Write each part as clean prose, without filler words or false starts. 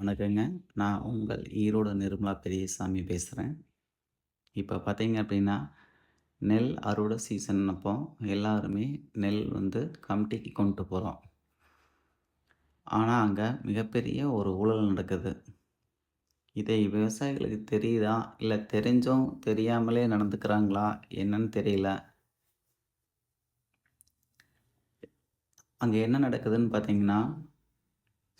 வணக்கங்க. நான் உங்கள் ஈரோடு நிர்மலா பெரியசாமி பேசுறேன். இப்ப பார்த்தீங்க அப்டின்னா, நெல் அறுவடை சீசன் அப்போ எல்லாருமே நெல் வந்து கமிட்டிக்கு கொண்டு போறோம். ஆனா, அங்க மிகப்பெரிய ஒரு ஊழல் நடக்குது. இதை விவசாயிகளுக்கு தெரியுதா? இல்ல தெரிஞ்சும் தெரியாமலே நடந்துக்கிறாங்களா? என்னன்னு தெரியல. அங்க என்ன நடக்குதுன்னு பார்த்தீங்கன்னா,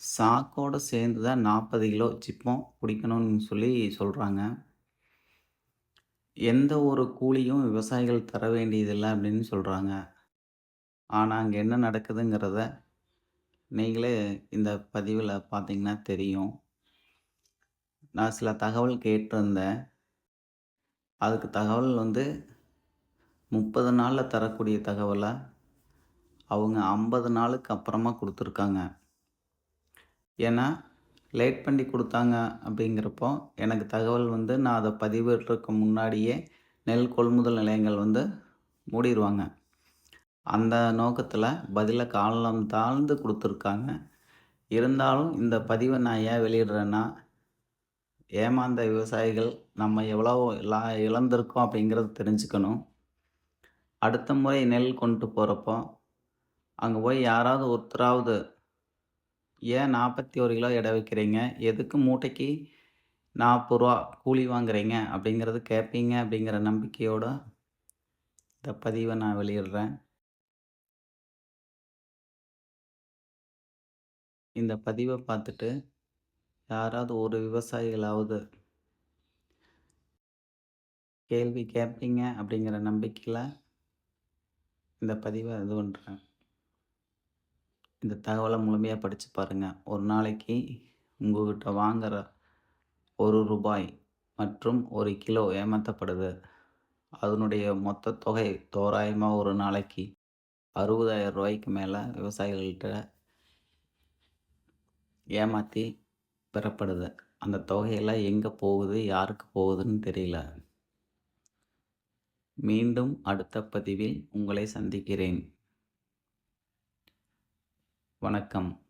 சாக்கோட சேர்ந்து தான் 40 கிலோ சிப்பம் புடிக்கணும்னு சொல்லி சொல்றாங்க. எந்த ஒரு கூலியும் விவசாயிகள் தர வேண்டியதில்ல அப்படின்னு சொல்றாங்க. ஆனா, அங்க என்ன நடக்குதுங்கிறத நீங்களே இந்த பதிவுல பார்த்தீங்கன்னா தெரியும். நான் சில தகவல் கேட்டிருந்தேன். அதுக்கு தகவல் வந்து 30 நாள்ல தரக்கூடிய தகவல, அவங்க 50 நாளுக்கு அப்புறமா குடுத்துருக்காங்க. ஏன்னா, லேட் பண்ணி குடுத்தாங்க அப்படிங்கிறப்போ, எனக்கு தகவல் வந்து நான் அத பதிவிடுறதுக்கு முன்னாடியே நெல் கொள்முதல் நிலையங்கள் வந்து மூடிருவாங்க. அந்த நோக்கத்துல பதில காலம் தாழ்ந்து குடுத்துருக்காங்க. இருந்தாலும் இந்த பதிவ நான் ஏன் வெளியிடுறேன்னா, ஏமாந்த விவசாயிகள் நம்ம எவ்வளோ இழந்திருக்கோம் அப்படிங்கிறத தெரிஞ்சுக்கணும். அடுத்த முறை நெல் கொண்டு போறப்போ, அங்க போய் யாராவது ஒருத்தராவது, "ஏன் 41 கிலோ எடை வைக்கிறீங்க? எதுக்கு மூட்டைக்கு ரூ. 40 கூலி வாங்குறீங்க?" அப்படிங்கிறது கேட்பீங்க அப்படிங்கிற நம்பிக்கையோட இந்த பதிவ நான் வெளியிடுறேன். இந்த பதிவ பார்த்துட்டு யாராவது ஒரு விவசாயிகளாவது கேள்வி கேட்பீங்க அப்படிங்கிற நம்பிக்கையில இந்த பதிவ இது பண்றேன். இந்த தகவல முழுமையா படிச்சு பாருங்க. ஒரு நாளைக்கு உங்ககிட்ட வாங்குற ரூ. 1 மற்றும் 1 கிலோ ஏமாத்தப்படுது. அதனுடைய மொத்த தொகை தோராயமா ஒரு நாளைக்கு ரூ. 60,000க்கு மேல விவசாயிகள்ட்ட ஏமாத்தி பெறப்படுது. அந்த தொகையெல்லாம் எங்க போகுது? யாருக்கு போகுதுன்னு தெரியல. மீண்டும் அடுத்த பதிவில் உங்களை சந்திக்கிறேன். வணக்கம்.